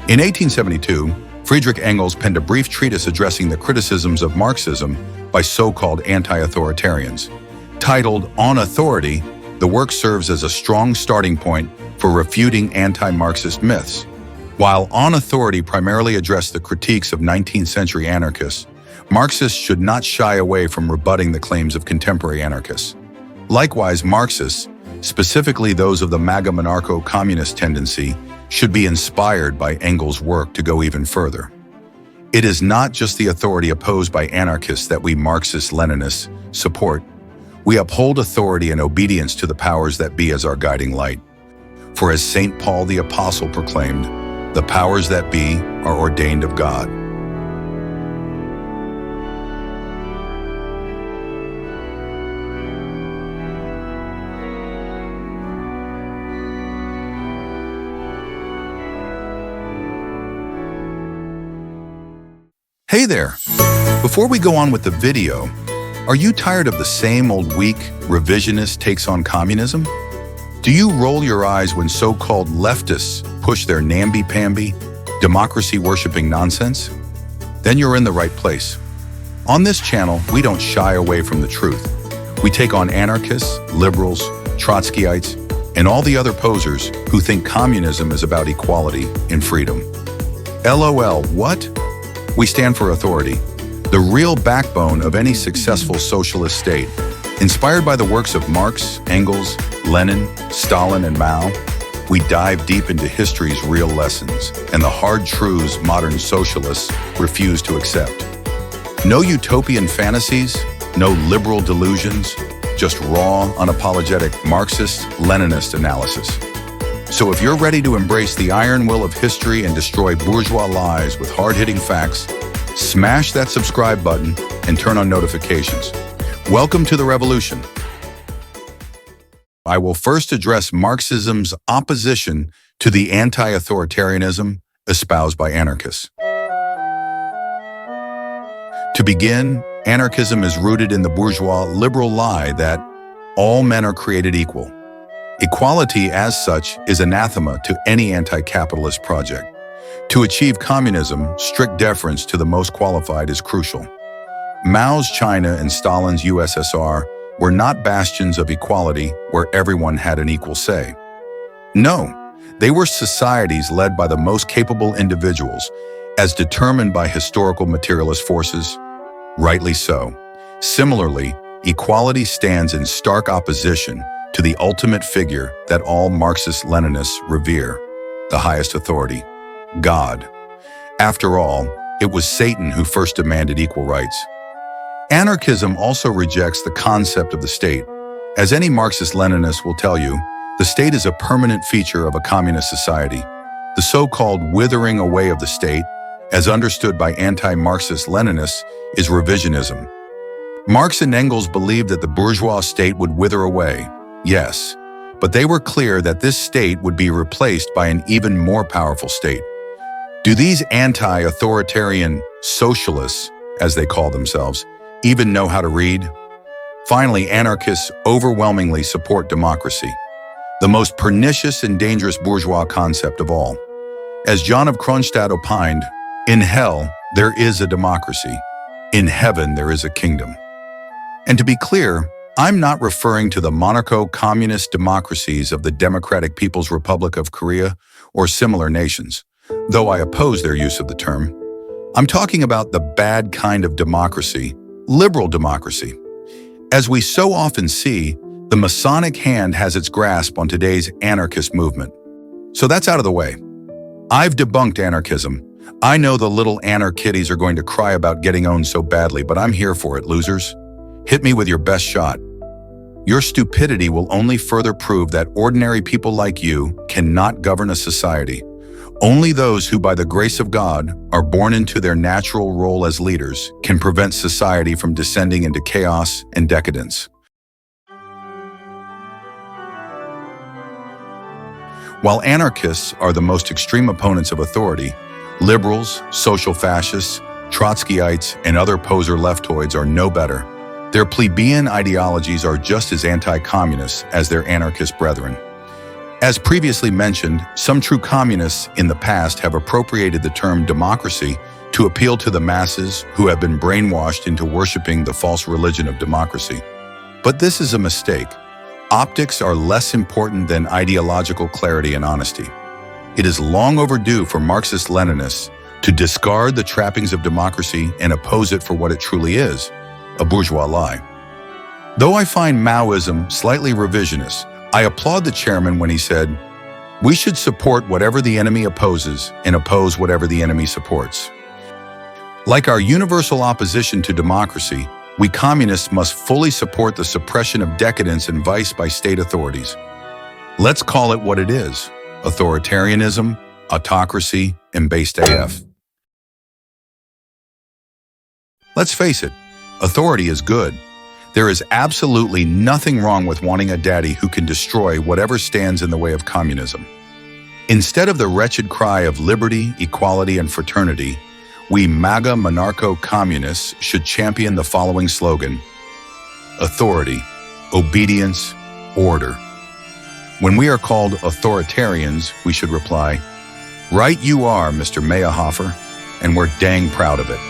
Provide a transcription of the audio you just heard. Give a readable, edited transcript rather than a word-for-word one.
In 1872, Friedrich Engels penned a brief treatise addressing the criticisms of Marxism by so-called anti-authoritarians. Titled On Authority, the work serves as a strong starting point for refuting anti-Marxist myths. While On Authority primarily addressed the critiques of 19th century anarchists, Marxists should not shy away from rebutting the claims of contemporary anarchists. Likewise, Marxists, specifically those of the MAGA monarcho-communist tendency, should be inspired by Engels' work to go even further. It is not just the authority opposed by anarchists that we Marxist-Leninists support. We uphold authority and obedience to the powers that be as our guiding light. For as St. Paul the Apostle proclaimed, the powers that be are ordained of God. Hey there! Before we go on with the video, are you tired of the same old weak, revisionist takes on communism? Do you roll your eyes when so-called leftists push their namby-pamby, democracy-worshipping nonsense? Then you're in the right place. On this channel, we don't shy away from the truth. We take on anarchists, liberals, Trotskyites, and all the other posers who think communism is about equality and freedom. LOL, what? We stand for authority, the real backbone of any successful socialist state. Inspired by the works of Marx, Engels, Lenin, Stalin, and Mao, we dive deep into history's real lessons and the hard truths modern socialists refuse to accept. No utopian fantasies, no liberal delusions, just raw, unapologetic Marxist-Leninist analysis. So if you're ready to embrace the iron will of history and destroy bourgeois lies with hard-hitting facts, smash that subscribe button and turn on notifications. Welcome to the revolution. I will first address Marxism's opposition to the anti-authoritarianism espoused by anarchists. To begin, anarchism is rooted in the bourgeois liberal lie that all men are created equal. Equality, as such, is anathema to any anti-capitalist project. To achieve communism, strict deference to the most qualified is crucial. Mao's China and Stalin's USSR were not bastions of equality where everyone had an equal say. No, they were societies led by the most capable individuals, as determined by historical materialist forces. Rightly so. Similarly, equality stands in stark opposition to the ultimate figure that all Marxist-Leninists revere, the highest authority, God. After all, it was Satan who first demanded equal rights. Anarchism also rejects the concept of the state. As any Marxist-Leninist will tell you, the state is a permanent feature of a communist society. The so-called withering away of the state, as understood by anti-Marxist-Leninists, is revisionism. Marx and Engels believed that the bourgeois state would wither away. Yes, but they were clear that this state would be replaced by an even more powerful state. Do these anti-authoritarian socialists, as they call themselves, even know how to read? Finally, anarchists overwhelmingly support democracy, the most pernicious and dangerous bourgeois concept of all. As John of Kronstadt opined, in hell there is a democracy, in heaven there is a kingdom. And to be clear, I'm not referring to the monarcho-communist democracies of the Democratic People's Republic of Korea or similar nations, though I oppose their use of the term. I'm talking about the bad kind of democracy, liberal democracy. As we so often see, the Masonic hand has its grasp on today's anarchist movement. So that's out of the way. I've debunked anarchism. I know the little anarch-kitties are going to cry about getting owned so badly, but I'm here for it, losers. Hit me with your best shot. Your stupidity will only further prove that ordinary people like you cannot govern a society. Only those who, by the grace of God, are born into their natural role as leaders can prevent society from descending into chaos and decadence. While anarchists are the most extreme opponents of authority, liberals, social fascists, Trotskyites, and other poser leftoids are no better. Their plebeian ideologies are just as anti-communist as their anarchist brethren. As previously mentioned, some true communists in the past have appropriated the term democracy to appeal to the masses who have been brainwashed into worshiping the false religion of democracy. But this is a mistake. Optics are less important than ideological clarity and honesty. It is long overdue for Marxist-Leninists to discard the trappings of democracy and oppose it for what it truly is, a bourgeois lie. Though I find Maoism slightly revisionist, I applaud the chairman when he said, "We should support whatever the enemy opposes and oppose whatever the enemy supports." Like our universal opposition to democracy, we communists must fully support the suppression of decadence and vice by state authorities. Let's call it what it is: authoritarianism, autocracy, and based AF. Let's face it, authority is good. There is absolutely nothing wrong with wanting a daddy who can destroy whatever stands in the way of communism. Instead of the wretched cry of liberty, equality, and fraternity, we MAGA monarcho-communists should champion the following slogan: authority, obedience, order. When we are called authoritarians, we should reply, "Right you are, Mr. Mayerhofer, and we're dang proud of it."